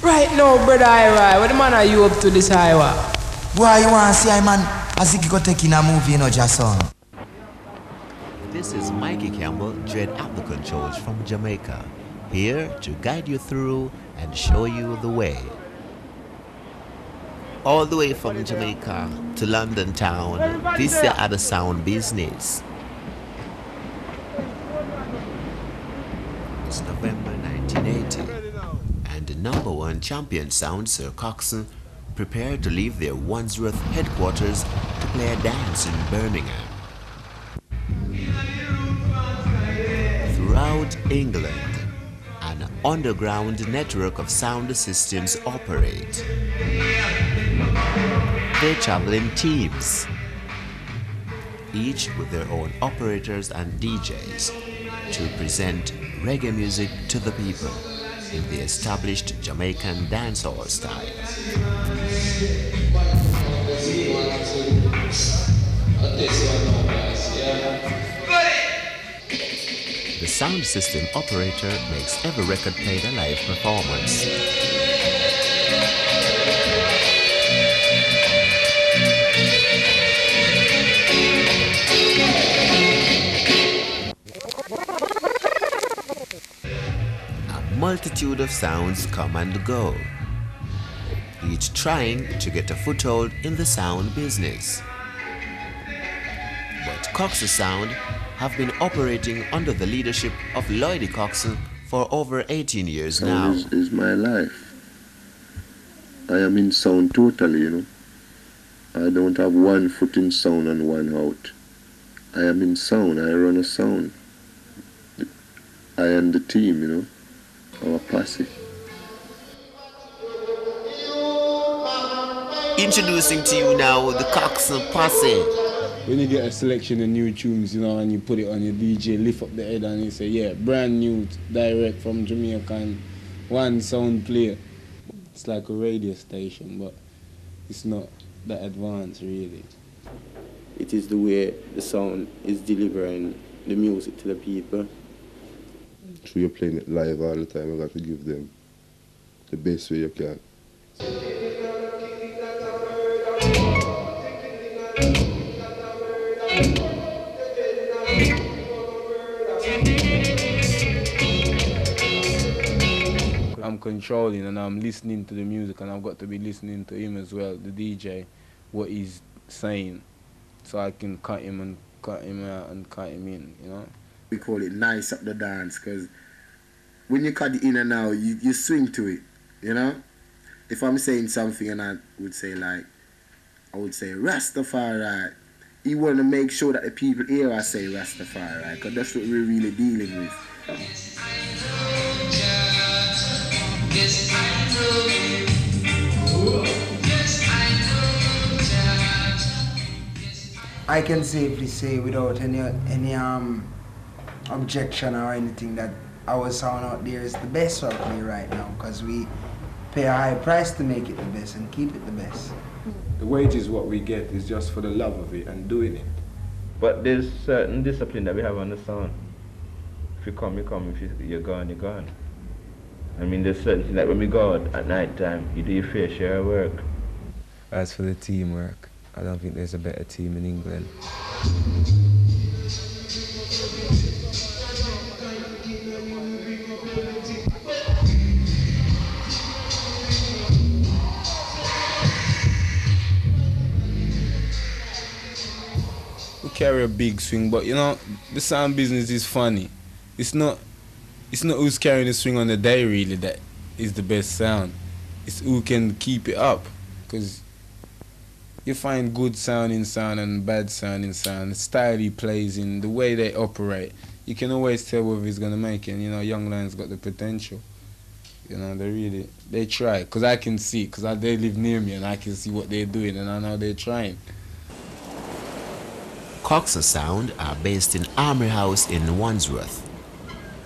Right now, brother Ira, what the man are you up to this highway? Boy, you want to see I man? As if you go take in a movie, you know, Jason. This is Mikey Campbell, Dread at the controls from Jamaica, here to guide you through and show you the way. All the way from Jamaica to London town, this is the sound business. It's November 1980, and the #1 champion sound, Sir Coxsone, prepared to leave their Wandsworth headquarters to play a dance in Birmingham. Throughout England, an underground network of sound systems operate. They travel in teams, each with their own operators and DJs, to present reggae music to the people in the established Jamaican dancehall style. The sound system operator makes every record played a live performance. A multitude of sounds come and go, each trying to get a foothold in the sound business. But Coxsone Sound have been operating under the leadership of Lloyd Coxsone for over 18 years now. Sound is my life. I am in sound totally, you know. I don't have one foot in sound and one out. I am in sound, I run a sound. I am the team, you know, our posse. Introducing to you now the Coxsone posse. When you get a selection of new tunes, you know, and you put it on your DJ, lift up the head and you say, yeah, brand new, direct from Jamaican, one sound player. It's like a radio station, but it's not that advanced, really. It is the way the sound is delivering the music to the people. So you're playing it live all the time, you got to give them the best way you can. I'm controlling and I'm listening to the music, and I've got to be listening to him as well, the DJ, what he's saying, so I can cut him and cut him out and cut him in, you know. We call it nice up the dance, because when you cut it in and out, you swing to it, you know. If I'm saying something and I would say Rastafari, you want to make sure that the people hear I say Rastafari, because that's what we're really dealing with. I can safely say without any objection or anything that our sound out there is the best out there right now, because we pay a high price to make it the best and keep it the best. The wages what we get is just for the love of it and doing it. But there's certain discipline that we have on the sound. If you come, you come. If you're gone, you're gone. I mean, there's certain things like when we go out at night time, you do your fair share of work. As for the teamwork, I don't think there's a better team in England. We carry a big swing, but you know, the sound business is funny. It's not who's carrying the swing on the day really that is the best sound. It's who can keep it up, because you find good sounding sound and bad sounding sound, the style he plays in, the way they operate. You can always tell whether he's gonna make it. And, you know, Young Lion's got the potential. You know, they try, because I can see, because they live near me and I can see what they're doing and I know they're trying. Coxsone Sound are based in Armory House in Wandsworth.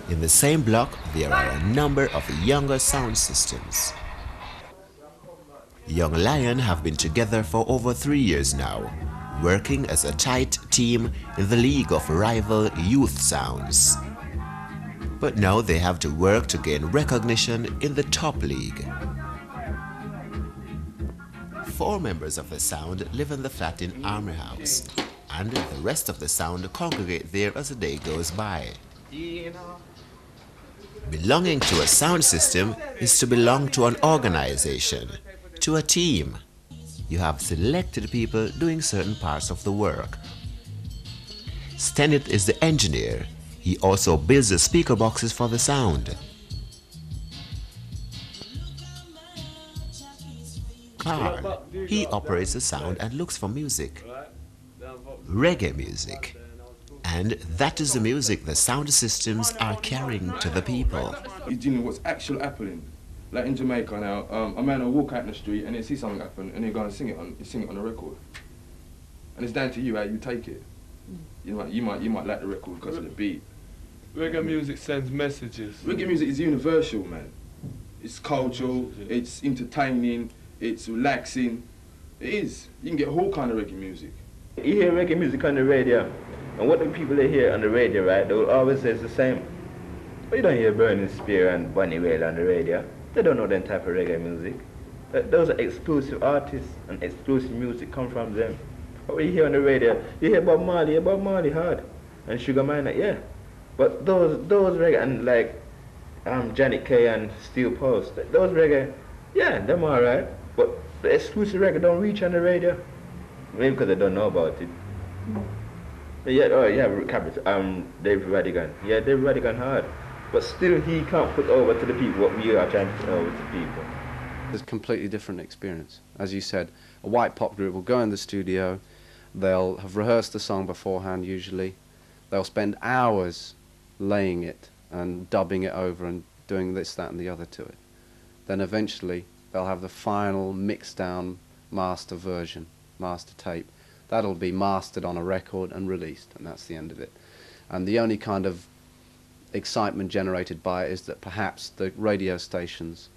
In the same block, there are a number of younger sound systems. Young Lion have been together for over 3 years now, working as a tight team in the league of rival youth sounds. But now they have to work to gain recognition in the top league. 4 members of the sound live in the flat in Armory House, and the rest of the sound congregate there as the day goes by. Belonging to a sound system is to belong to an organization, to a team. You have selected people doing certain parts of the work. STENET is the engineer. He also builds the speaker boxes for the sound. Carl, he operates the sound and looks for music. Reggae music. And that is the music the sound systems are carrying to the people. He's dealing with what's actually happening. Like in Jamaica now, a man will walk out in the street and he see something happen and he'll go and sing it on a record. And it's down to you how you take it. You might like the record because of the beat. Reggae music sends messages. Reggae music is universal, man. It's cultural, it's entertaining, it's relaxing. It is. You can get all kind of reggae music. You hear reggae music on the radio, and what the people they hear on the radio, right, they will always say it's the same. But you don't hear Burning Spear and Bunny Whale on the radio. They don't know that type of reggae music. Those are exclusive artists, and exclusive music come from them. But when you hear on the radio, you hear Bob Marley hard, and Sugar Minor, yeah. But those reggae, and like Janet Kay and Steel Pulse, those reggae, yeah, them alright. But the exclusive reggae don't reach on the radio. Maybe because they don't know about it. But yeah, David Rodigan. Yeah, David Rodigan hard. But still he can't put over to the people what we are trying to put over to people. It's a completely different experience. As you said, a white pop group will go in the studio, they'll have rehearsed the song beforehand usually, they'll spend hours laying it and dubbing it over and doing this, that and the other to it. Then eventually they'll have the final mixed down master version, master tape. That'll be mastered on a record and released, and that's the end of it. And the only kind of excitement generated by it is that perhaps the radio stations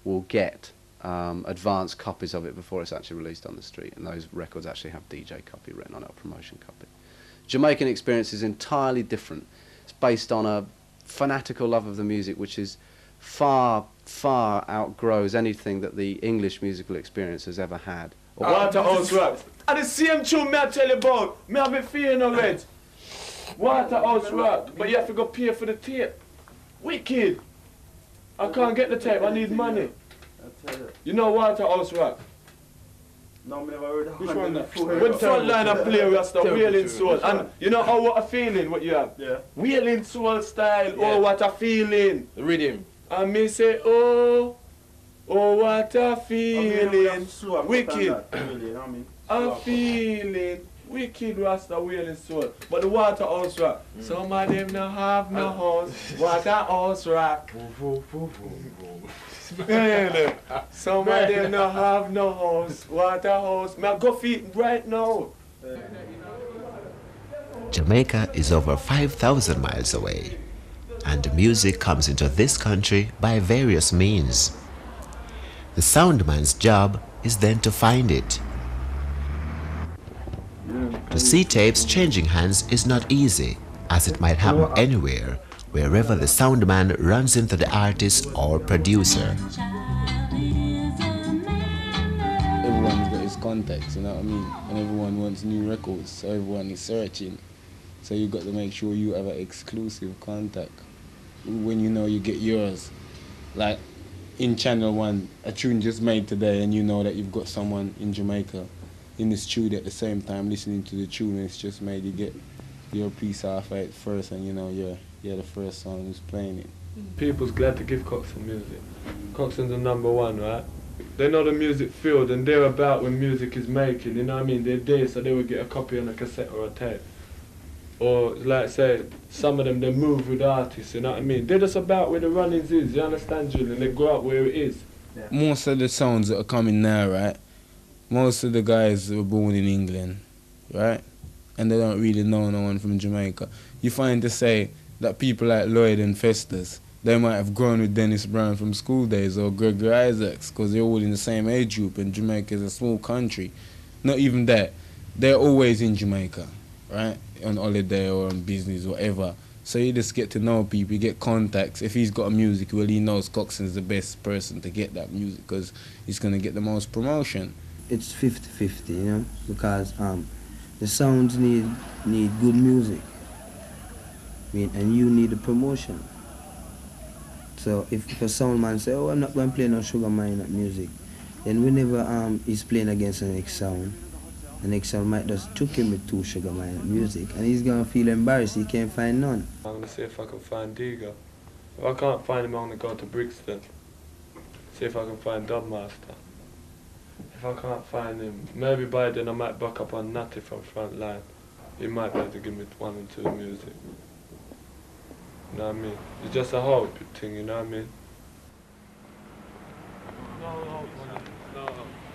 will get advanced copies of it before it's actually released on the street, and those records actually have DJ copy written on it, or promotion copy. Jamaican experience is entirely different. It's based on a fanatical love of the music which is far outgrows anything that the English musical experience has ever had. Waterhouse Rock. And the same tune me I tell you about. Me have a feeling of it. Waterhouse Rock. But you have to go pay for the tape. Wicked. I can't get the tape. I need money. You know Waterhouse Rock? No, me never heard of which one? When Frontliner play Rasta, Wailing Soul. And you know how what a feeling what you have? Yeah. Wailing Soul style. Yeah. Oh, what a feeling. The rhythm. And me say, oh, what a feeling. Wicked. A feeling. Wicked Rasta Wailing Soul. But the Waterhouse Rock. Some of them no have no house. Waterhouse Rock. Some of them no have no house. Waterhouse. Me go feet right now. Jamaica is over 5,000 miles away, and music comes into this country by various means. The soundman's job is then to find it. To see tapes changing hands is not easy, as it might happen anywhere, wherever the soundman runs into the artist or producer. Everyone's got his contacts, you know what I mean? And everyone wants new records, so everyone is searching. So you got to make sure you have an exclusive contact when you know you get yours. Like in Channel 1, a tune just made today and you know that you've got someone in Jamaica in the studio at the same time listening to the tune and it's just made. You get your piece off it first and you know you're the first song who's playing it. People's glad to give Coxsone music. Coxsone's the #1, right? They know the music field and they're about when music is making, you know what I mean? They're there so they would get a copy on a cassette or a tape. Or like say, some of them they move with artists, you know what I mean? They're just about where the runnings is, you understand, Julian? They grow up where it is. Yeah. Most of the sounds that are coming now, right? Most of the guys were born in England, right? And they don't really know no one from Jamaica. You find to say that people like LLOYD and FESTUS, they might have grown with Dennis Brown from school days or Gregory Isaacs because they're all in the same age group and Jamaica is a small country. Not even that. They're always in Jamaica, right? On holiday or on business, whatever. So you just get to know people, you get contacts. If he's got a music, well, he knows Coxsone's the best person to get that music because he's going to get the most promotion. it's 50-50, you know, because the sounds need good music. I mean, and you need a promotion. So if a sound man say, oh, I'm not going to play no Sugar Minott music, then whenever he's playing against the next sound might just took him with 2 Sugar Minott music, and he's going to feel embarrassed, he can't find none. I'm going to see if I can find Diga. If I can't find him, I'm going to go to Brixton. See if I can find Dubmaster. If I can't find him, maybe by then I might buck up on Natty from Frontline. He might be able to give me 1 or 2 music. You know what I mean? It's just a hope thing, you know what I mean? No,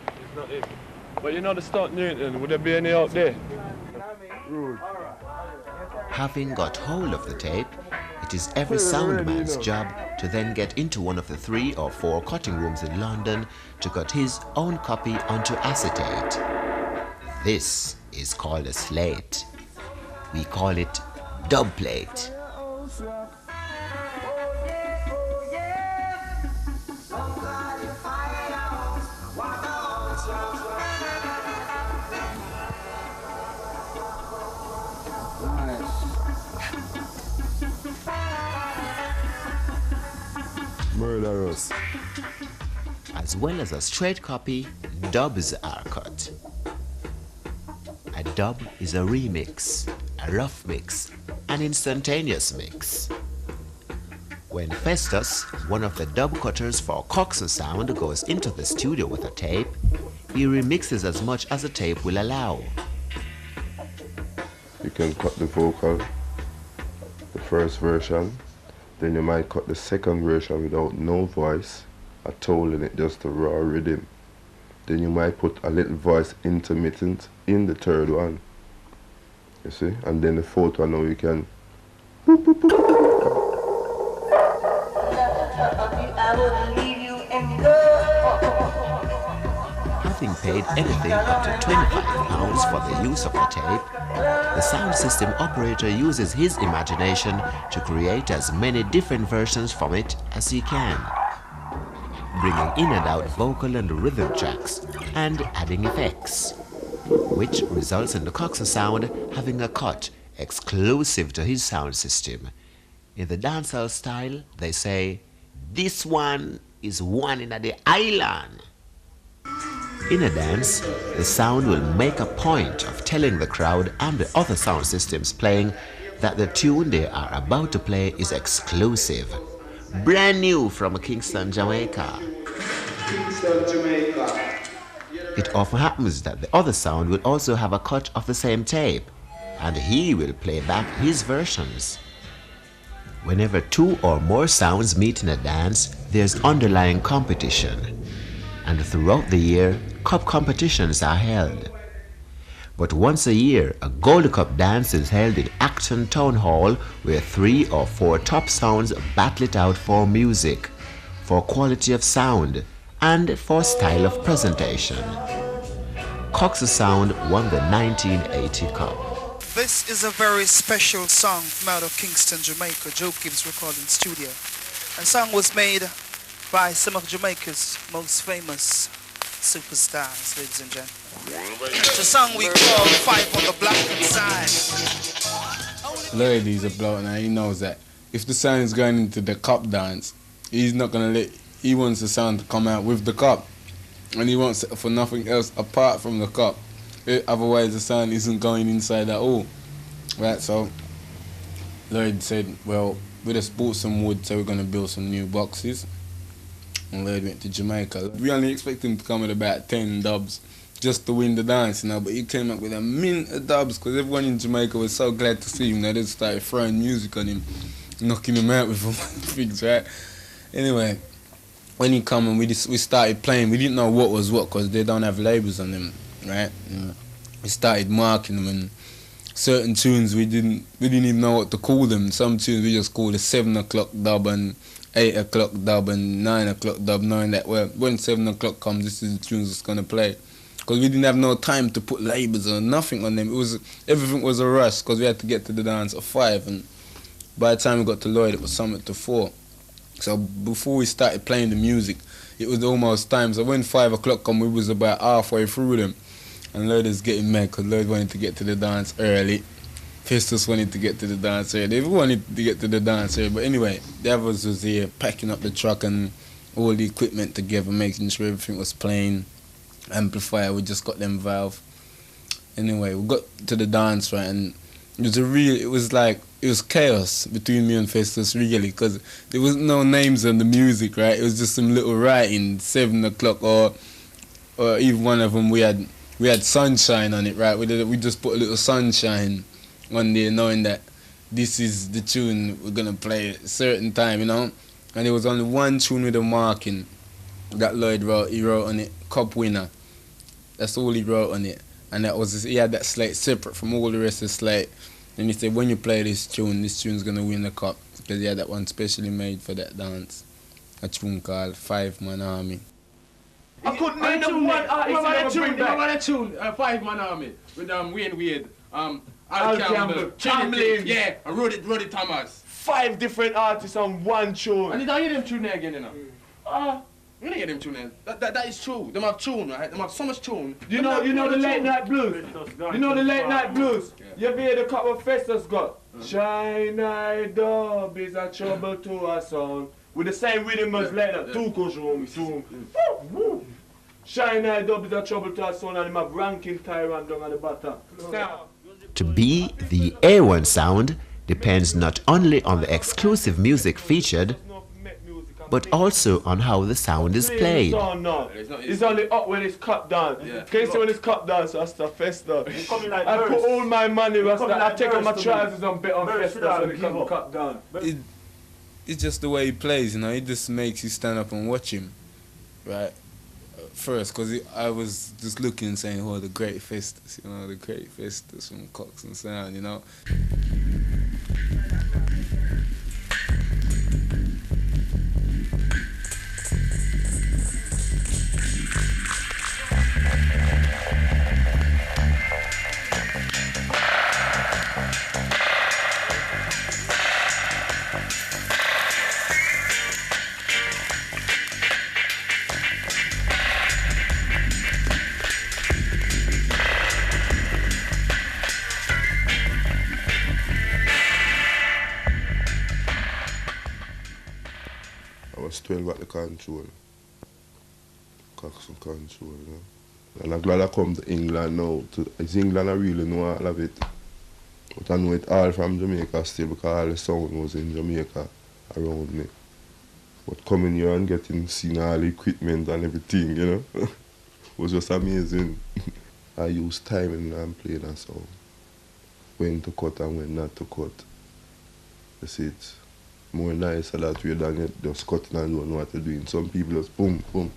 it's not it. But you know the Stock Newton, would there be any out there? Having got hold of the tape, it is every sound man's job to then get into one of the 3 or 4 cutting rooms in London to cut his own copy onto acetate. This is called a slate. We call it dub plate. Murderous. As well as a straight copy, dubs are cut. A dub is a remix, a rough mix, an instantaneous mix. When Festus, one of the dub cutters for Coxsone Sound, goes into the studio with a tape, he remixes as much as the tape will allow. You can cut the vocal, the first version, then you might cut the second version without no voice at all in it, just a raw rhythm. Then you might put a little voice intermittent in the third one. You see? And then the fourth one now you can boop, boop, boop. Having paid anything up to £25 for the use of the tape, the sound system operator uses his imagination to create as many different versions from it as he can, bringing in and out vocal and rhythm tracks and adding effects, which results in the Coxsone Sound having a cut exclusive to his sound system. In the dancehall style, they say, "This one is one in the island." In a dance, the sound will make a point of telling the crowd and the other sound systems playing that the tune they are about to play is exclusive, brand new from Kingston, Jamaica. It often happens that the other sound will also have a cut of the same tape, and he will play back his versions. Whenever 2 or more sounds meet in a dance, there's underlying competition. And throughout the year, cup competitions are held. But once a year, a Gold Cup dance is held in Acton Town Hall, where 3 or 4 top sounds battle it out for music, for quality of sound, and for style of presentation. Coxsone Sound won the 1980 Cup. This is a very special song from out of Kingston, Jamaica, Joe Gibbs Recording Studio. The song was made by some of Jamaica's most famous superstars, ladies and gentlemen. It's a song we call Five on the Black Side. LLOYD is a bloke now, he knows that if the sound is going into the cup dance, he's not going to he wants the sound to come out with the cup. And he wants it for nothing else apart from the cup. Otherwise the sound isn't going inside at all. Right, so LLOYD said, well, we just bought some wood, so we're going to build some new boxes. And LLOYD went to Jamaica. We only expect him to come with about 10 dubs just to win the dance, you know, but he came up with a mint of dubs because everyone in Jamaica was so glad to see him. They just started throwing music on him, knocking him out with things, right? Anyway, when he come and we started playing, we didn't know what was what because they don't have labels on them, right? We started marking them, and certain tunes we didn't even know what to call them. Some tunes we just called a 7 o'clock dub and 8 o'clock dub and 9 o'clock dub, knowing that well, when 7 o'clock comes, this is the tunes that's gonna play. Because we didn't have no time to put labels or nothing on them. Everything was a rush because we had to get to the dance at 5, and by the time we got to LLOYD, it was something to 4. So before we started playing the music, it was almost time. So when 5 o'clock come, we was about halfway through them. And Lloyd is getting mad because Lloyd wanted to get to the dance early. Festus wanted to get to the dance early. They wanted to get to the dance early. But anyway, the others was here packing up the truck and all the equipment together, making sure everything was playing. Amplifier, we just got them valve. Anyway, we got to the dance, right, and it was chaos between me and Festus, really, because there was no names on the music, right? It was just some little writing, 7 o'clock, or even one of them we had sunshine on it, right? We just put a little sunshine on there, knowing that this is the tune we're gonna play at a certain time, you know. And there was only one tune with a marking that Lloyd wrote. He wrote on it, Cup Winner. That's all he wrote on it. And he had that slate separate from all the rest of the slate. And he said, when you play this tune's going to win the cup. Because he had that one specially made for that dance. A tune called 5 Man Army. I couldn't name the one artist You know that tune, 5 Man Army, with Wayne Wade, Al Campbell, Trinity, yeah, and Roddy Thomas. 5 different artists on one tune. And you don't hear them tune there again, you know. You don't hear them tune there. That is true. Them have tune, right? Them have so much tune. You know the late night blues? You know the late night blues? You ever hear the cup of Festus got? Shine I dub is a trouble to our sound. With the same rhythm as late night. Shine I dub is a trouble to our sound, and him have ranking tyrant down at the bottom. To be the A1 sound depends not only on the exclusive music featured, but also on how the sound is played. It's only up when it's cut down. Can you see when it's cut down, so that's the Festus. I put all my money, I take off my trousers and bet on Festus when it comes cut down. It's just the way he plays, you know. It just makes you stand up and watch him, right? First, because I was just looking and saying, oh, the great Festus, you know, the great Festus from Coxsone Sound, you know. I was 12 at the control. Coxsone control, you know. And I'm glad I come to England now. It's England I really know all of it. But I know it all from Jamaica still because all the sound was in Jamaica around me. But coming here and getting seeing all the equipment and everything, you know, was just amazing. I used timing and playing a song. When to cut and when not to cut. You see, it's more nicer that way than it just cutting and don't know what to do. Some people just boom, boom.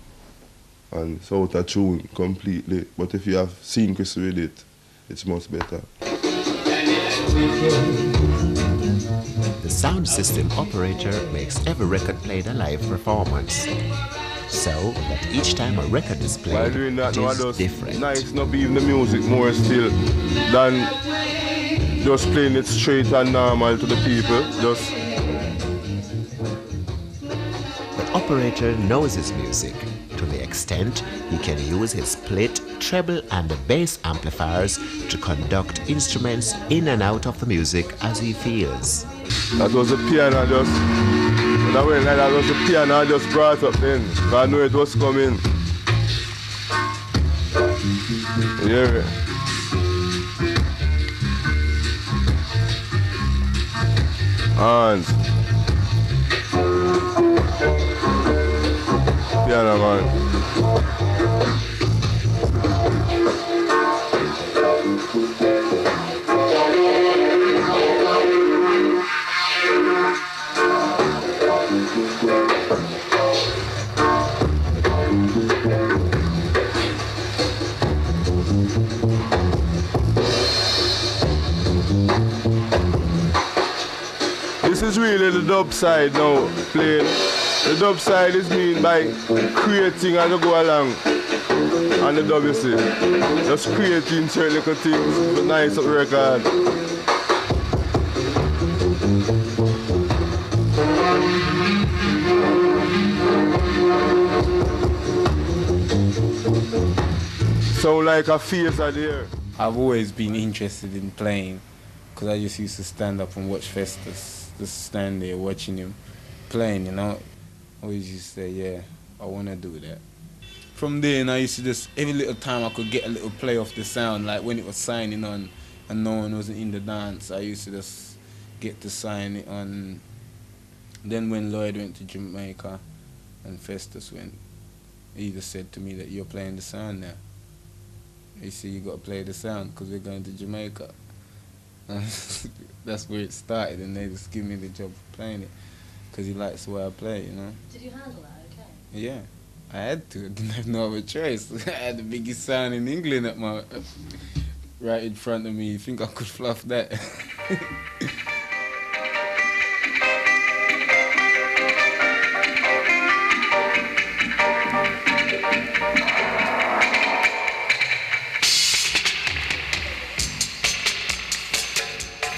And it's out of tune completely. But if you have synchrony with it, it's much better. The sound system operator makes every record played a live performance, so that each time a record is played, it is different. Nice not be even the music more still than just playing it straight and normal to the people. The operator knows his music to the extent he can use his split, treble and bass amplifiers to conduct instruments in and out of the music as he feels. That was the piano that was the piano I just brought up then. I knew it was coming. Yeah. Hands. Piano man. This is really the dub side now, playing. The dub side is mean by creating as you go along. And the dub, you see, just creating certain little things, but nice record. show like a phase of the earth. I've always been interested in playing because I just used to stand up and watch Festus, just stand there watching him playing, you know. I always used to say, yeah, I want to do that. From there, and I used to just, every little time I could get a little play off the sound, like when it was signing on and no one wasn't in the dance, I used to just get to sign it on. Then when Lloyd went to Jamaica and Festus went, he just said to me that you're playing the sound now. He said you got to play the sound because we're going to Jamaica. That's where it started, and they just give me the job of playing it because he likes the way I play, you know. Did you handle that okay? Yeah, I had to. I didn't have no other choice. I had the biggest sound in England at my right in front of me. You think I could fluff that?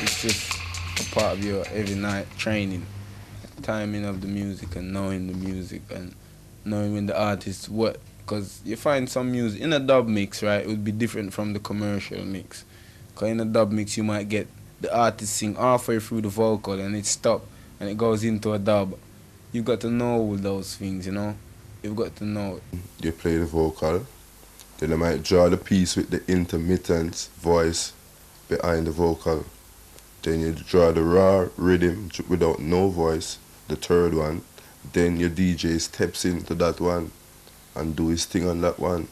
It's just a part of your every night training, timing of the music and knowing the music and knowing when the artist what, because you find some music in a dub mix, right, it would be different from the commercial mix. Because in a dub mix you might get the artist sing halfway through the vocal and it stops and it goes into a dub. You've got to know all those things, you know. You've got to know it. You play the vocal, then I might draw the piece with the intermittent voice behind the vocal. Then you draw the raw rhythm without no voice, the third one. Then your DJ steps into that one and do his thing on that one.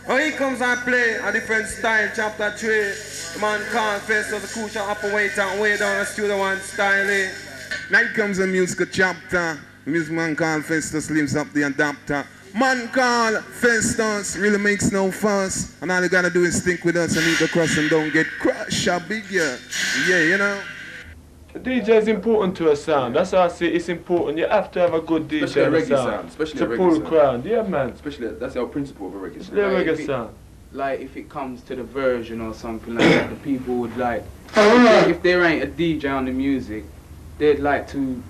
Oh, he comes and play a different style, chapter 3. The man called Festus, the crucial upper weight and way down the studio one style. Now comes a musical chapter. The music man called Festus lives up the adapter. Man called Festus really makes no fuss. And all you gotta do is stick with us and eat the crust and don't get crushed. A big yeah, you know. The DJ is important to a sound. That's how I see it's important. You have to have a good DJ Especially a reggae sound. sound. Especially to a reggae pull sound. crowd. Yeah, man. Especially that's our principle of a reggae sound. Yeah, reggae sound. Like if it comes to the version or something like that, the people would like, if there ain't a DJ on the music, they'd like to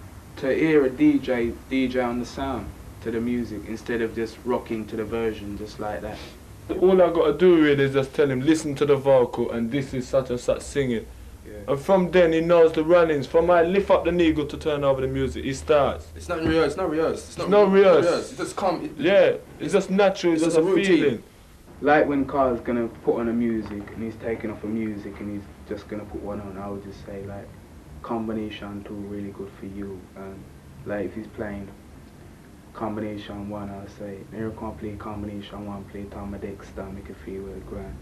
hear a DJ on the sound to the music instead of just rocking to the version just like that. All I gotta do really is just tell him, listen to the vocal and this is such and such singing. Yeah. And from then he knows the runnings. From I lift up the needle to turn over the music, he starts. It's not rehearsed, it's not rehearsed. It's not rehearsed. It's just come. Yeah, it's just natural, it's just a feeling. Like when Carl's gonna put on a music and he's taking off a music and he's just gonna put one on, I would just say like, combination 2 really good for you. And like if he's playing combination 1, I'll say, here can play combination 1, play Tom Dexter, make it feel well grand.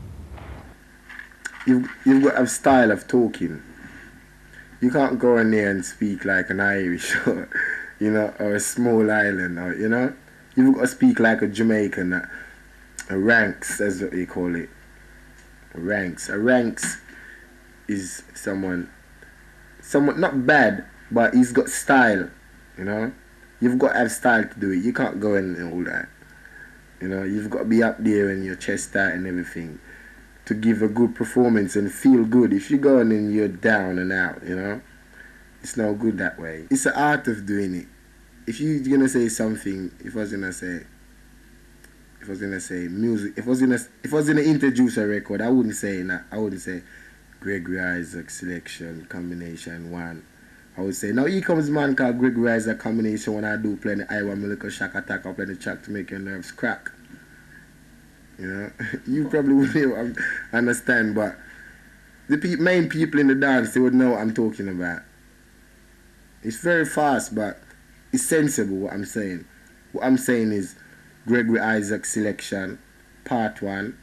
You've got a style of talking. You can't go in there and speak like an Irish or, you know, or a small island, or, you know. You've got to speak like a Jamaican, a ranks, as what they call it. A ranks is someone not bad, but he's got style, you know. You've got to have style to do it. You can't go in and all that. You know, you've got to be up there and your chest out and everything to give a good performance and feel good. If you go in and you're down and out, you know, it's no good that way. It's the art of doing it. If you're gonna say something, if I was gonna say music, if I was gonna introduce a record, I wouldn't say that. I wouldn't say Gregory Isaac selection combination 1. I would say, now here comes a man called Gregory Isaac combination when I do play the Iowa Lyrical Shaka Attack, I play the track to make your nerves crack. You know, you probably wouldn't understand, but the main people in the dance, they would know what I'm talking about. It's very fast, but it's sensible what I'm saying. What I'm saying is Gregory Isaac selection, part 1,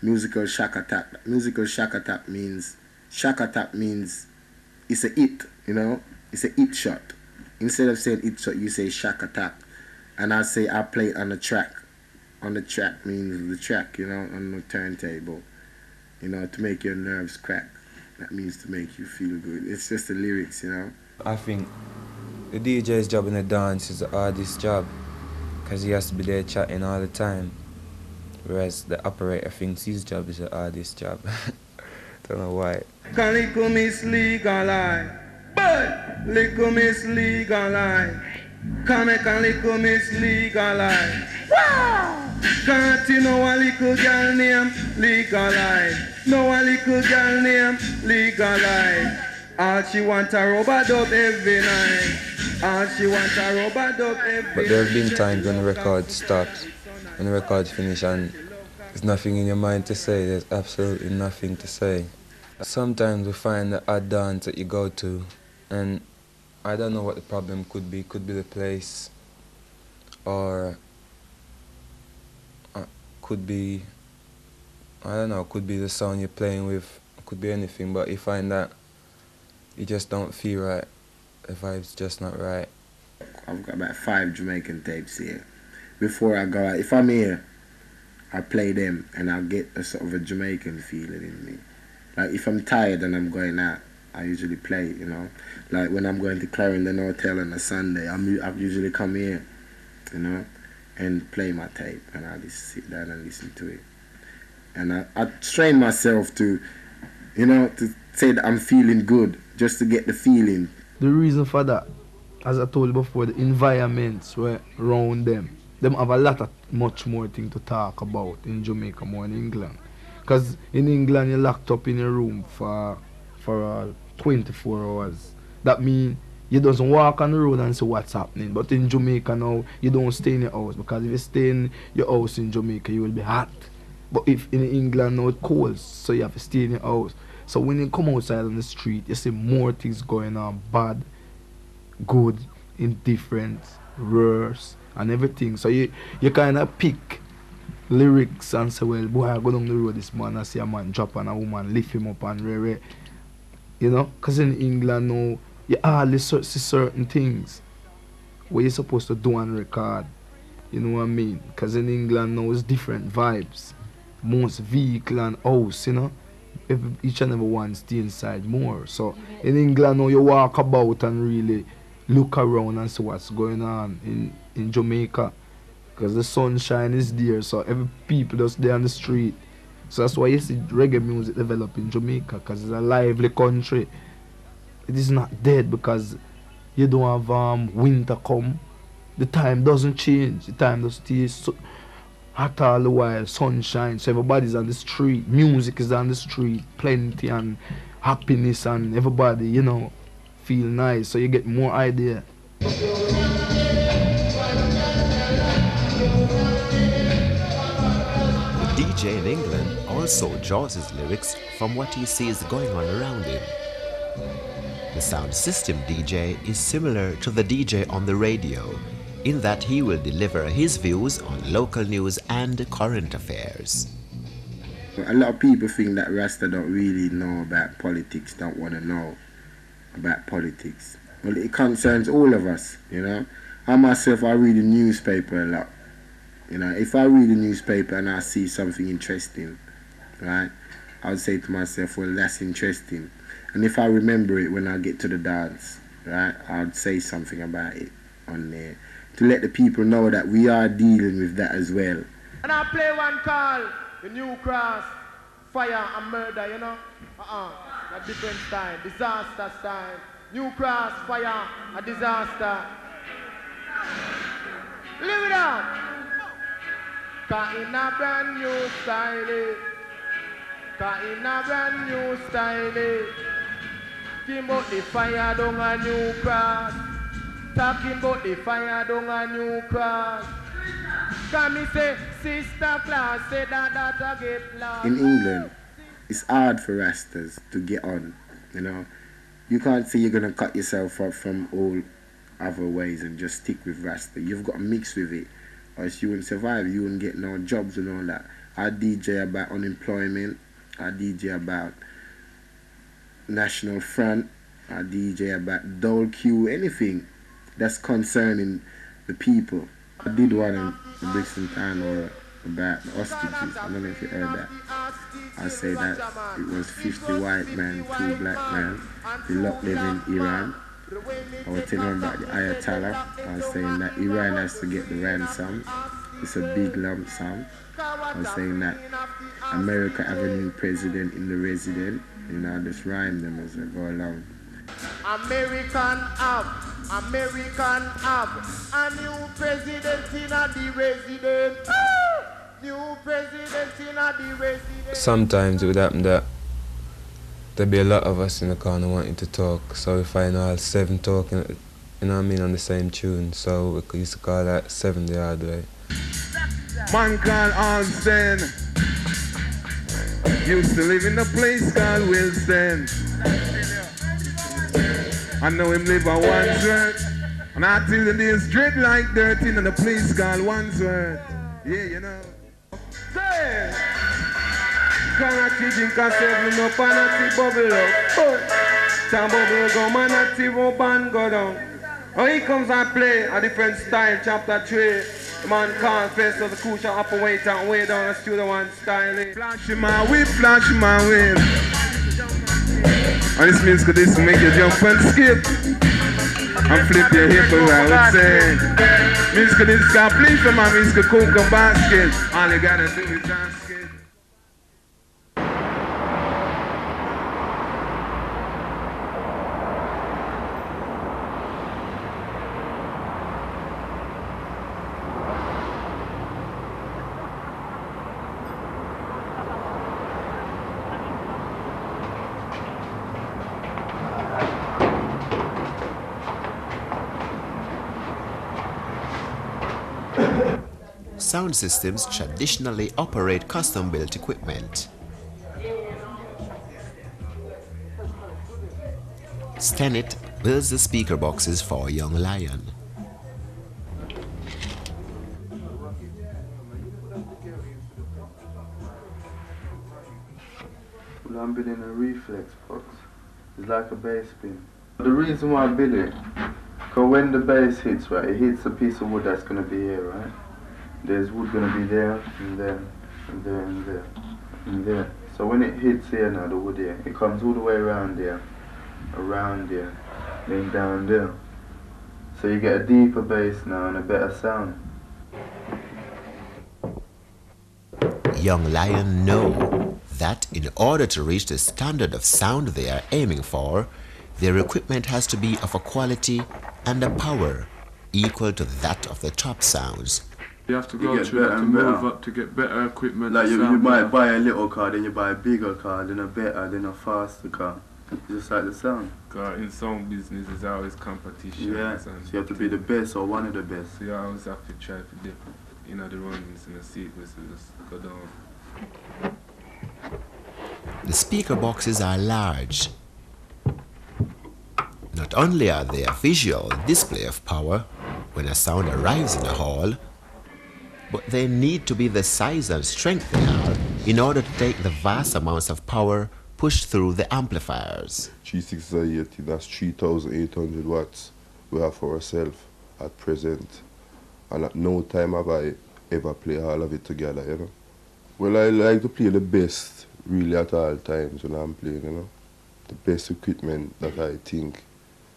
musical Shaka Attack. Musical Shaka Attack means it's a hit, you know, it's a hit shot. Instead of saying hit shot, you say Shaka Attack. And I say I play it on the track. On the track means the track, you know, on the turntable. You know, to make your nerves crack. That means to make you feel good. It's just the lyrics, you know. I think the DJ's job in the dance is the hardest job because he has to be there chatting all the time. Whereas the operator thinks his job is the hardest job. Don't know why. Calico miss legalize, but liquor miss legalize. Come make a little miss legalize. Wow! Can't you know a little girl name legalize? Know a little girl name legalize. All she want a rubber dub every night. All she want a rubber dub every night. But there have been times when the record stops, when the record finish, and there's nothing in your mind to say. There's absolutely nothing to say. Sometimes we find the odd dance that you go to, and I don't know what the problem could be. Could be the place, or could be, I don't know, could be the sound you're playing with, could be anything, but you find that you just don't feel right. The vibe's just not right. I've got about 5 Jamaican tapes here. Before I go out, if I'm here, I play them and I'll get a sort of a Jamaican feeling in me. Like if I'm tired and I'm going out, I usually play, you know. Like when I'm going to Clarendon Hotel on a Sunday, I usually come here, you know, and play my tape, and I just sit down and listen to it. And I train myself to, you know, to say that I'm feeling good, just to get the feeling. The reason for that, as I told you before, the environments were around them. Them have a lot of much more thing to talk about in Jamaica more in England. Because in England you're locked up in a room for 24 hours. That means you doesn't walk on the road and see what's happening. But in Jamaica now, you don't stay in your house, because if you stay in your house in Jamaica, you will be hot. But if in England now it's cold, so you have to stay in your house. So when you come outside on the street, you see more things going on, bad, good, indifferent, worse, and everything. So you kind of pick lyrics and say, well, boy, I go down the road this man, I see a man drop on a woman, lift him up and rare, you know? Because in England now, you hardly see certain things what you're supposed to do and record. You know what I mean? Because in England now it's different vibes. Most vehicle and house, you know? Each and every one stay inside more. So in England now you walk about and really look around and see what's going on in Jamaica. Because the sunshine is there, so every people just there on the street. So that's why you see reggae music develop in Jamaica, because it's a lively country. It is not dead because you don't have winter come. The time doesn't change. The time does stay hot all the while, sunshine. So everybody's on the street. Music is on the street, plenty and happiness, and everybody, you know, feel nice. So you get more idea. The DJ in England also draws his lyrics from what he sees going on around him. The sound system DJ is similar to the DJ on the radio, in that he will deliver his views on local news and current affairs. A lot of people think that Rasta don't really know about politics, don't want to know about politics. Well, it concerns all of us, you know. I myself, I read the newspaper a lot. You know, if I read the newspaper and I see something interesting, right, I would say to myself, well, that's interesting. And if I remember it when I get to the dance, right, I would say something about it on there, to let the people know that we are dealing with that as well. And I play one called the New Cross, Fire and Murder, you know? A different style, disaster style. New Cross, Fire, a disaster. Live it up! Cause in a brand new style, cause in a brand new style, talking about the fire down a New Cross, talking about the fire down a New Cross. Can me say, sister class, say that I get lost. In England, it's hard for Rastas to get on, you know. You can't say you're going to cut yourself up from all other ways and just stick with Rasta. You've got to mix with it, or else you wouldn't survive. You wouldn't get no jobs and all that. I DJ about unemployment. I DJ about National Front. I DJ about Dole Q, anything that's concerning the people. I did one in the Brixton Town or about the hostages. I don't know if you heard that. I say that it was 50 white men, 2 black men. They locked them in Iran. I was telling them about the Ayatollah. I was saying that Iran has to get the ransom. It's a big lump sum. I was saying that America have a new president in the resident. You know, I just rhyme them as I go along. American have American have a new president in the resident. New president in the resident. Sometimes it would happen that there'd be a lot of us in the corner wanting to talk, so we find all 7 talking, you know what I mean, on the same tune. So we used to call that 7 the hard way. Man called Alston used to live in a place called Wilson. I know him live on Wandsworth, and I tell you there's dread like dirt in a place called Wandsworth. Yeah, you know. Say, can't drink a 7 up and a tea bubble up. Some bubble go, man, a tea rope and go down. Oh, he comes and play a different style, chapter 3. The man can't face the cushion up and wait and way down the studio one style. Flash my whip, flash my whip. And this means that this will make you jump and skip and flip your hip, as I would say. Means that this can play for my means to cook a basket. All you gotta do is dance. Sound systems traditionally operate custom-built equipment. STENET builds the speaker boxes for Young Lion. Well, I'm building a reflex box. It's like a bass bin. The reason why I build it, because when the bass hits, right, it hits a piece of wood that's going to be here, right? There's wood going to be there, and there, and there, and there, and there. So when it hits here now, the wood here, it comes all the way around there, then down there. So you get a deeper bass now and a better sound. Young Lion know that in order to reach the standard of sound they are aiming for, their equipment has to be of a quality and a power equal to that of the top sounds. You have to go through, you have to move up to get better equipment. Like you might buy a little car, then you buy a bigger car, then a better, then a faster car. Just like the sound. Because in sound business there's always competition. Yeah, so you have to be the best or one of the best. So you always have to try to dip in the runnings in the sequence and just go down. The speaker boxes are large. Not only are they a visual display of power when a sound arrives in a hall, but they need to be the size and strength they are in order to take the vast amounts of power pushed through the amplifiers. 3680, that's 3,800 watts we have for ourselves at present. And at no time have I ever played all of it together, you know. Well, I like to play the best really at all times when I'm playing, you know. The best equipment that I think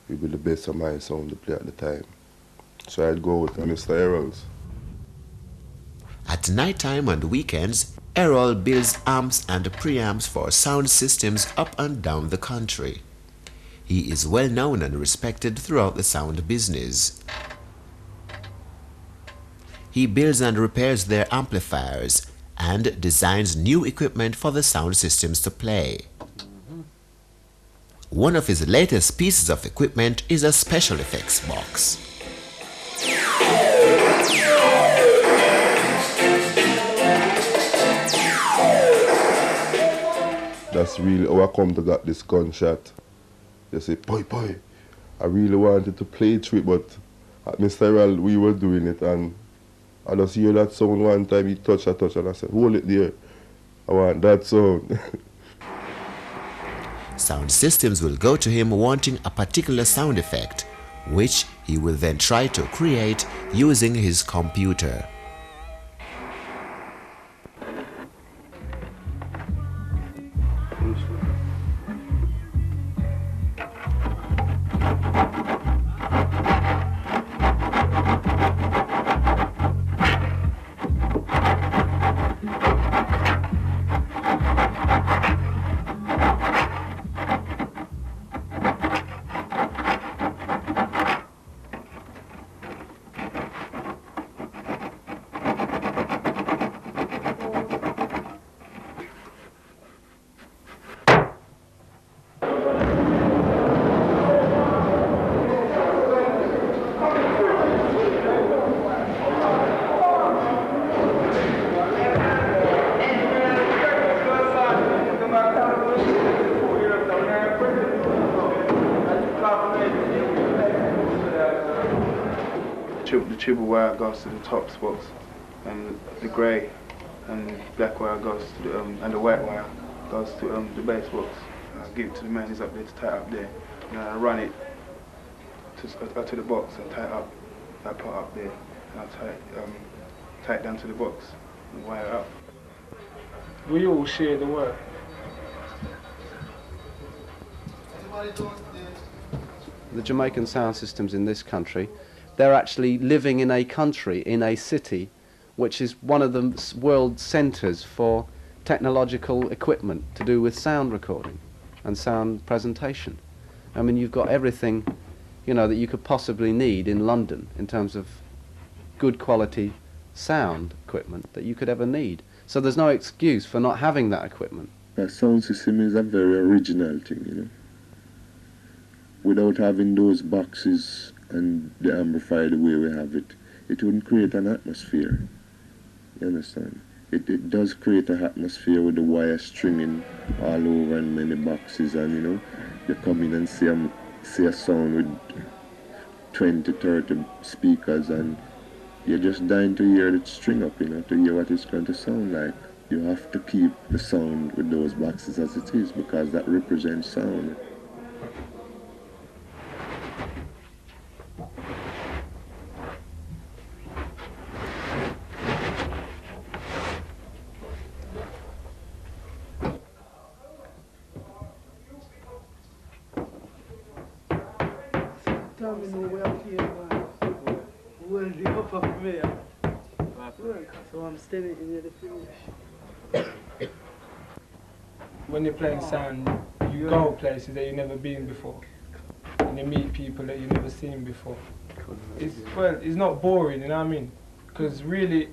will be the best of my sound to play at the time. So I'd go with Mr. Errol's. At night time and weekends, Errol builds amps and preamps for sound systems up and down the country. He is well known and respected throughout the sound business. He builds and repairs their amplifiers and designs new equipment for the sound systems to play. One of his latest pieces of equipment is a special effects box. That's really how I come to get this gunshot. They say, boy, I really wanted to play through it, but at Mr. Errol, we were doing it, and I just hear that sound one time, he touched, and I said, hold it there. I want that sound. Sound systems will go to him wanting a particular sound effect, which he will then try to create using his computer. the triple wire goes to the top spots, and the grey and black wire goes to the and the white wire goes to the bass box. I give it to the man who's up there to tie up there, and I run it to the box and tie it up that part up there, and I tie it down to the box and wire it up. We all share the work. The Jamaican sound systems in this country, they're actually living in a country, in a city, which is one of the world centres for technological equipment to do with sound recording and sound presentation. I mean, you've got everything, you know, that you could possibly need in London in terms of good quality sound equipment that you could ever need. So there's no excuse for not having that equipment. The sound system is a very original thing, you know. Without having those boxes and the amplifier the way we have it, it wouldn't create an atmosphere. You understand? It does create an atmosphere with the wire stringing all over and many boxes, and you know, you come in and see a sound with 20, 30 speakers, and you're just dying to hear it string up, you know, to hear what it's going to sound like. You have to keep the sound with those boxes as it is, because that represents sound. So I'm standing in the finish. When you're playing sound, you go places that you've never been before, and you meet people that you've never seen before. It's not boring, you know what I mean? Because really,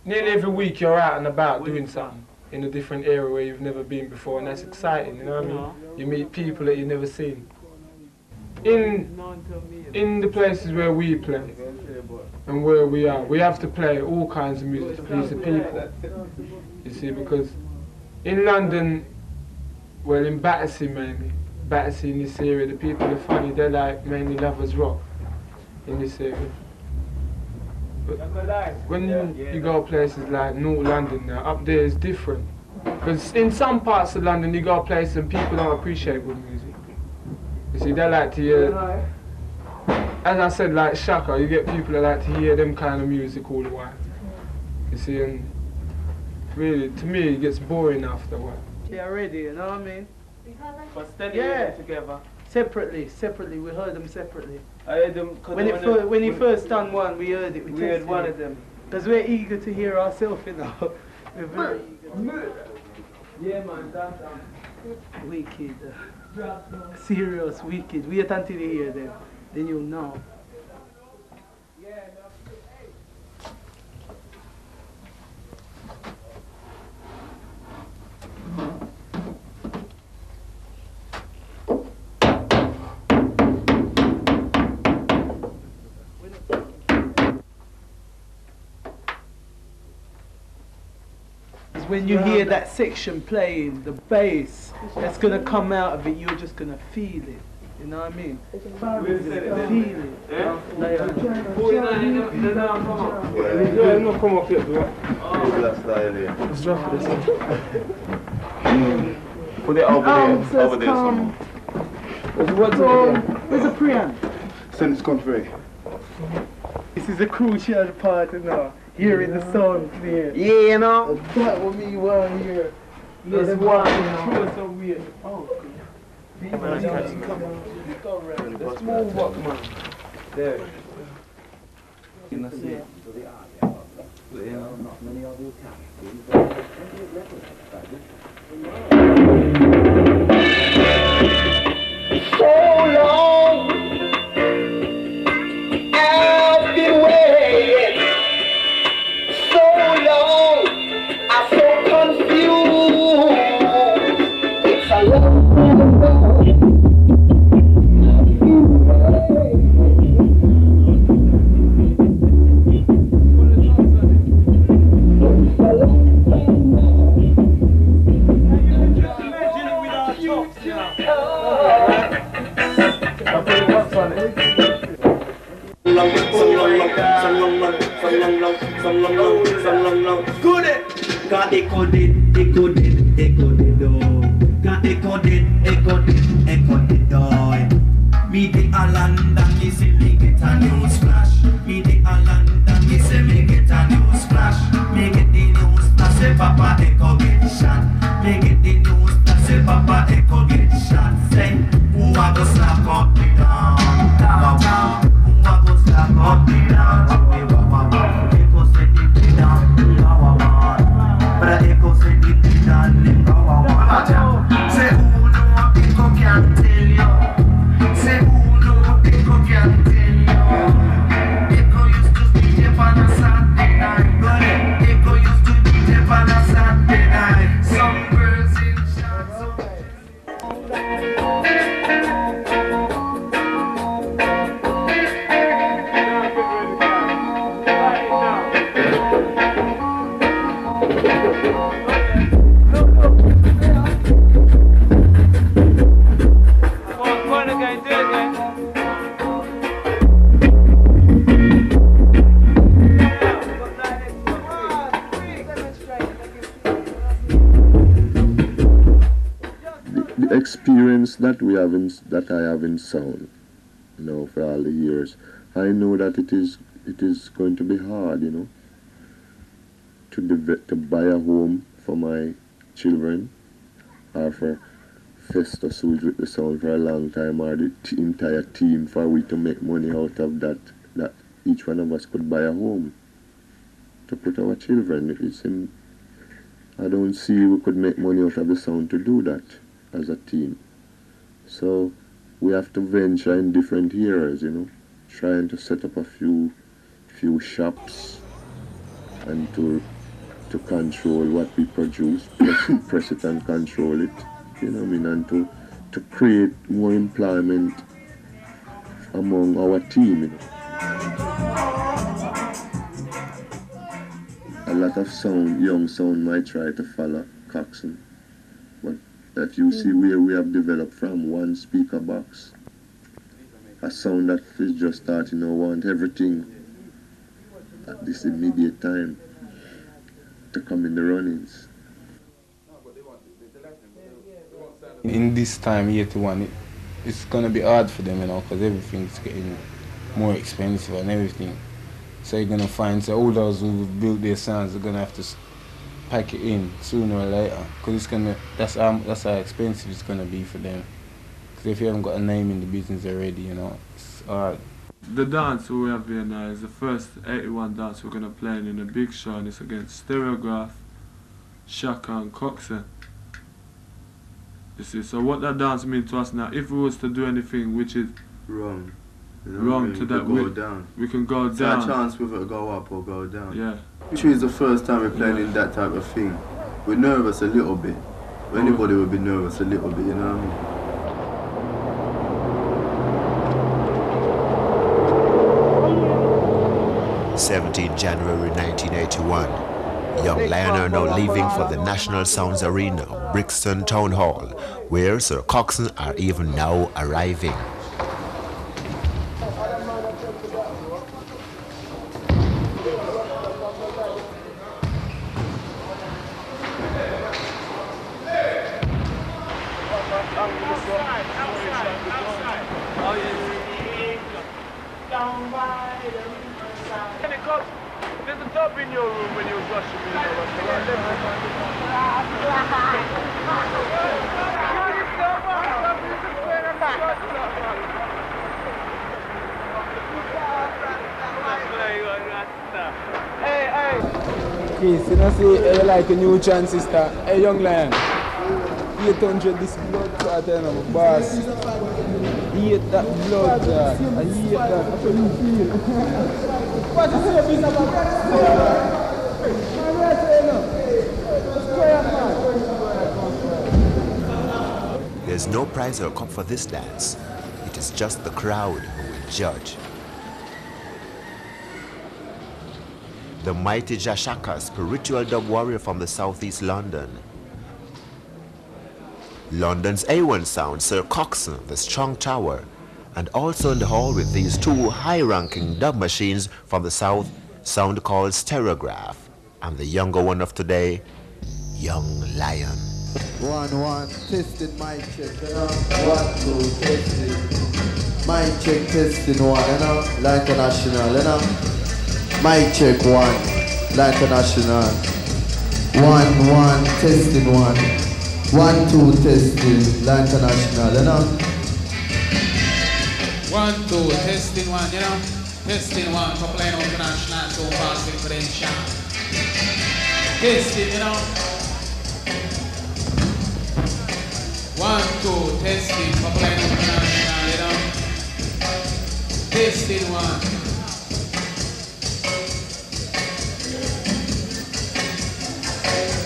nearly every week you're out and about doing something in a different area where you've never been before, and that's exciting, you know what I mean? You meet people that you've never seen. In the places where we play and where we are, we have to play all kinds of music to please the people. You see, because in London, well, in Battersea mainly, Battersea in this area, the people are funny, they're like mainly lovers rock in this area. But when you go places like North London now, up there is different. Because in some parts of London you go places and people don't appreciate good music. You see, they like to hear, as I said, like Shaka, you get people that like to hear them kind of music all the while. You see, and really, to me, it gets boring after a while. Yeah, already, you know what I mean? But steady yeah, together. Separately, we heard them separately. I heard them when he first done one, we heard it. We heard one of them. Because we're eager to hear ourselves, you know. We're very yeah, man, that's wicked. Serious, wicked. Wait until you hear them, then you'll know. When you hear that section playing, the bass that's gonna come out of it, you're just gonna feel it. You know what I mean? Feel it. Yeah? No, come up here, bro. Let's drop this. Put it over there somewhere. Where's the preamp? Send this country. This is a crucial part, you know. Hearing the sound clear. Yeah, you know. That will be one here. Yes, one. So weird. Oh, let's move up, man. There. You know, see. So long I've been waiting. So long, I'm so confused. It's a long Good it. Got echo did, oh. Got echo did, oh. Me the Alanda, me say me get a new splash. Me the Alanda, me say me get a new splash. Me get the new splash, say Papa Echo get shot. Me get the new splash, say Papa Echo get shot. Say, who a go slap up me down? Who a go slap up me down? Echo say the me down, but Echo say the me down, say who know Echo can tell you. Say who know Echo can tell you. Echo used to DJ on a Saturday night. Echo used to DJ on a Saturday night. Some girls in shots. The experience that we have that I have in sound, you know, for all the years, I know that it is going to be hard, you know, to buy a home for my children, or for FESTUS, who's with the sound for a long time, or the entire team, for we to make money out of that each one of us could buy a home to put our children. I don't see we could make money out of the sound to do that as a team. So we have to venture in different areas, you know, trying to set up a few shops and to control what we produce, press it and control it, you know what I mean, and to create more employment among our team, you know. A lot of young sound might try to follow Coxsone, but if you see where we have developed from, one speaker box, a sound that is just starting to want everything at this immediate time to come in the runnings. In this time, year to one, it's gonna be hard for them, you know, because everything's getting more expensive and everything. So you're gonna find all those who've built their sounds are gonna have to pack it in sooner or later, because that's how expensive it's gonna be for them. Because if you haven't got a name in the business already, you know, it's hard. The dance we have here now is the first 81 dance we're gonna play in a big show, and it's against Stereograph, SHAKA and Coxsone. You see, so what that dance means to us now, if we was to do anything which is wrong to that, we can go it's down. It's our chance whether to go up or go down. Yeah. Actually, it's the first time we're playing in that type of thing. We're nervous a little bit. Anybody would be nervous a little bit, you know what I mean? 17 January 1981. Young Lionel now leaving for the National Sounds Arena, Brixton Town Hall, where Sir Coxsone are even now arriving. There's a tub in your room when you was washing me. Hey. Chris, you know, see, you like a new transistor. Hey, young lion. 800 this blood clot, you know, boss. He ate that blood clot. And he ate that. That's what you feel. What you say, Mr. There's no prize or cup for this dance. It is just the crowd who will judge. The mighty SHAKA, spiritual dub warrior from the southeast London. London's A1 sound, Sir Coxsone, the strong tower. And also in the hall with these two high-ranking dub machines from the south, sound called stereograph, and the younger one of today, Young Lion. 1 1 testing mic check, you know. 1 2 testing. Mic check testing 1, you know. Like international, you know. Mic check 1, like international. 1 1 testing 1. 1 2 testing, like international, you know. 1 2 testing 1, you know. Testing 1 for playing international, so fast and credential. Testing, you know. 1 2 testing for playing international, you know. Testing 1.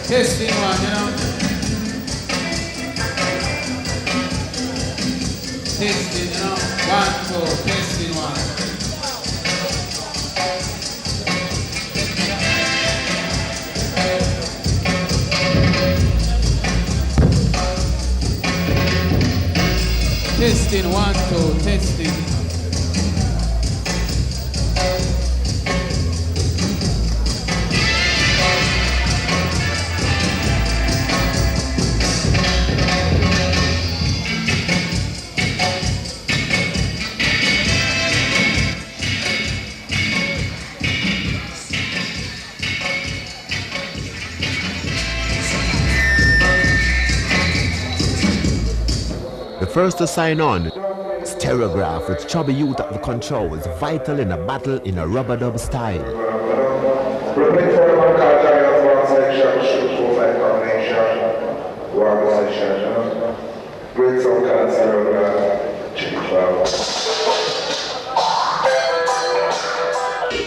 Testing 1, you know. Testing, you know. 1 2 testing 1. Testing 1 2 testing. The first to sign on, Stereograph with Chubby Youth at the controls, vital in a battle in a rubber dub style.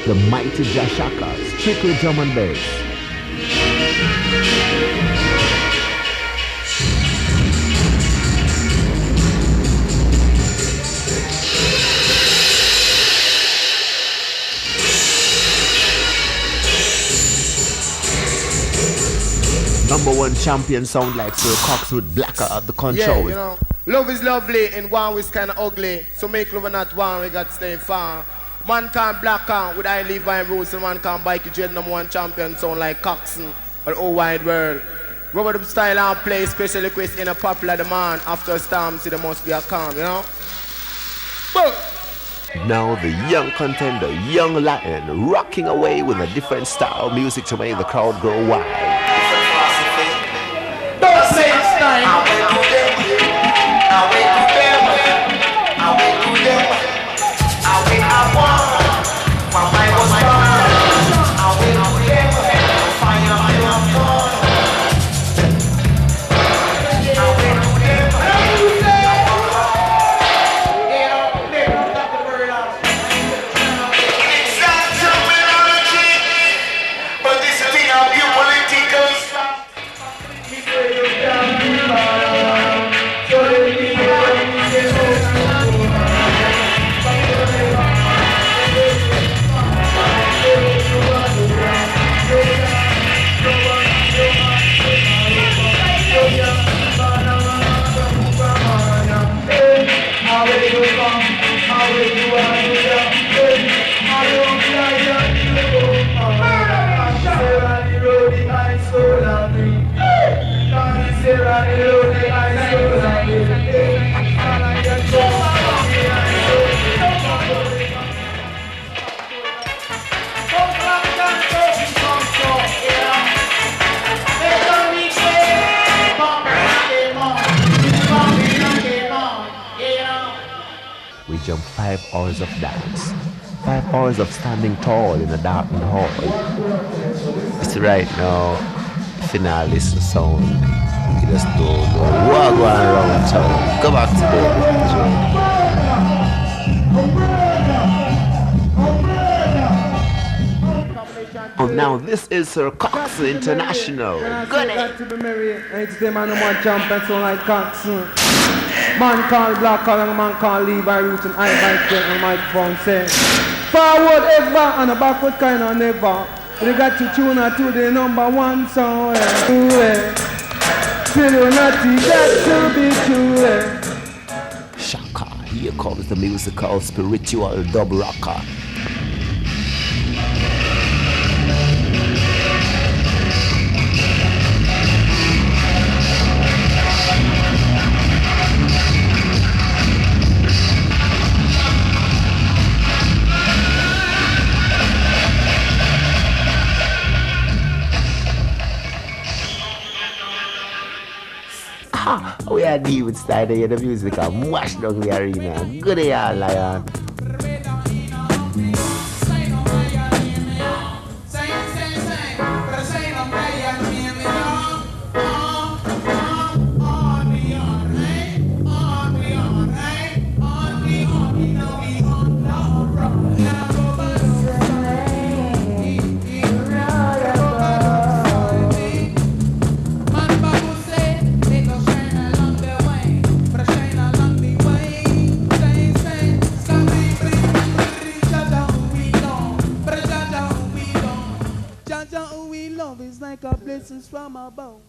The mighty SHAKA, strictly drum and bass. #1 champion sound like Sir Coxsone with Blacker at the controls. Yeah, you know, love is lovely and one is kind of ugly. So make love not one, we got to stay far. Man can't black out with LEVI roots and man can't BIKEY #1 champion sound like Coxsone or all wide world. Rubber dub style and play special request in a popular demand. After a storm, see there must be a calm, you know. But now the young contender, Young Lion, rocking away with a different style of music to make the crowd go wild. Don't say it's time. I will do them. I will do them. I will do them. I will have one. While I was born, I will do them. Fire will have gone. I will do them. It's not terminology, but this is thing of you political stuff. We jump 5 hours of dance, 5 hours of standing tall in a darkened hall. It's right now, finale listen sound. You just don't know what going around town. Go back to bed. Oh, now this is Sir Coxsone International. Good got to be merry. It's the man #1 champion sound like Coxsone. Man called Black Collar, man called Levi Roots and I bike get on microphone say forward ever and a backward kind of never. We got to tune her to the #1 song. TRINITY got to be true. Shaka, here comes the musical spiritual dub rocker. We are deal with style here, the music and mash down the arena. Good day, all lion. Like a blessings from above.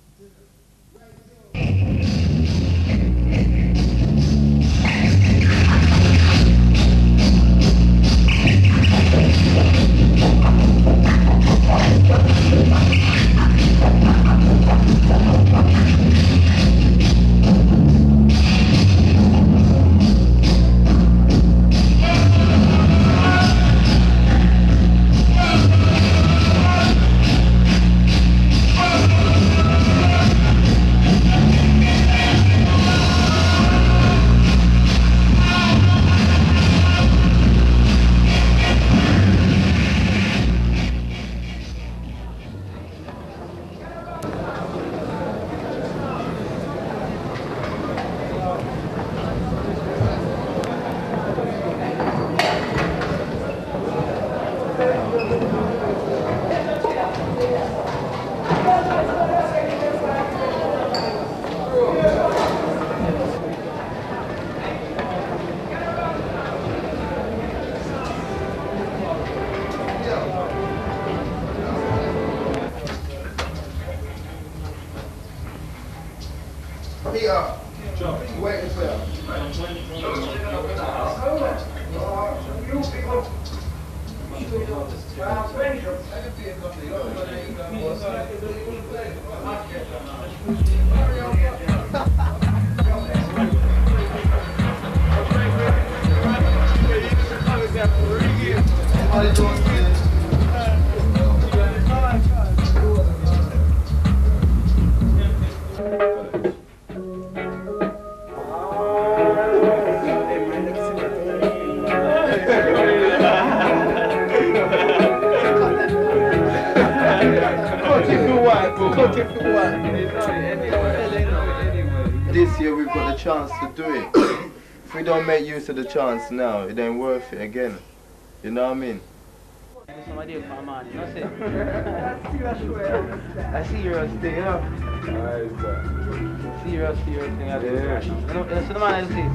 This year we've got the chance to do it. If we don't make use of the chance now, it ain't worth it again. You know what I mean? I see your thing, yeah. See your thing, yeah. That's the man I see.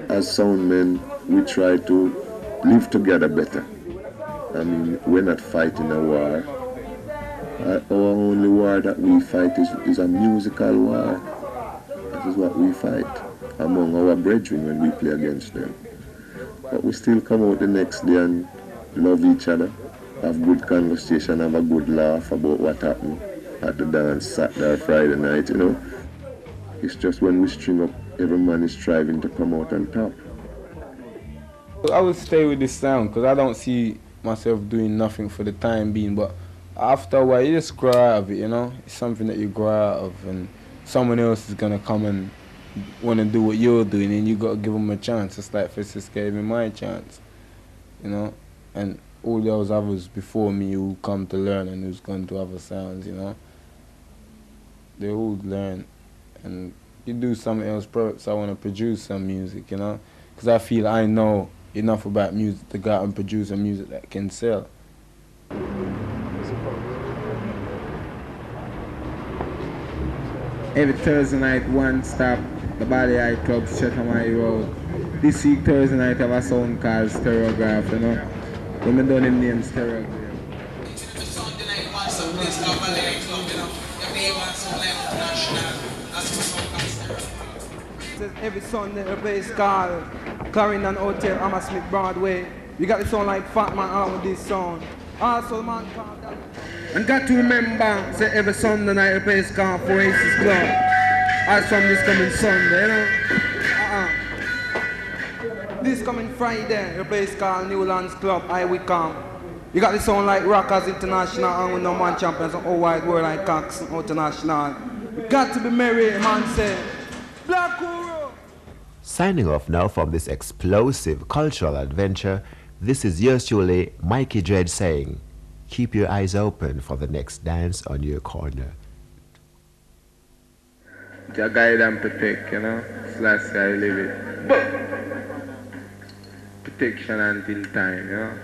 As sound men, we try to live together better. I mean, we're not fighting a war. Our only war that we fight is a musical war. That is what we fight among our brethren when we play against them. But we still come out the next day and love each other, have good conversation, have a good laugh about what happened at the dance Saturday or Friday night, you know. It's just when we string up, every man is striving to come out on top. I would stay with this sound because I don't see myself doing nothing for the time being, but after a while you just grow out of it, you know. It's something that you grow out of, and someone else is gonna come and want to do what you're doing, and you gotta give them a chance. It's like FESTUS gave me my chance, you know, and all those others before me who come to learn and who's gone to other sounds, you know, they all learn, and you do something else. Perhaps I want to produce some music, you know, because I feel I know enough about music to go out and produce a music that can sell. Every Thursday night, one stop, the Body Eye Club, Chatham Road. This week, Thursday night, I have a sound called Stereograph, you know. When I done him name Stereograph. Every Sunday, a place called Clarendon Hotel, Hammersmith Broadway. We got the sound like Fat Man along with this sound. Also, man called that. And got to remember, say every Sunday night the place called Oasis Club. As from this coming Sunday, you know. This coming Friday, the place called Newlands Club, I Wickham. You got the sound like Rockers International and with no man champions and all wide world like Coxsone International. You got to be merry, man say. Black Kuro! Signing off now from this explosive cultural adventure, this is yours truly, Mikey Dread saying, keep your eyes open for the next dance on your corner. Just guide and protect, you know. Slash I live it. Protection until time, you know.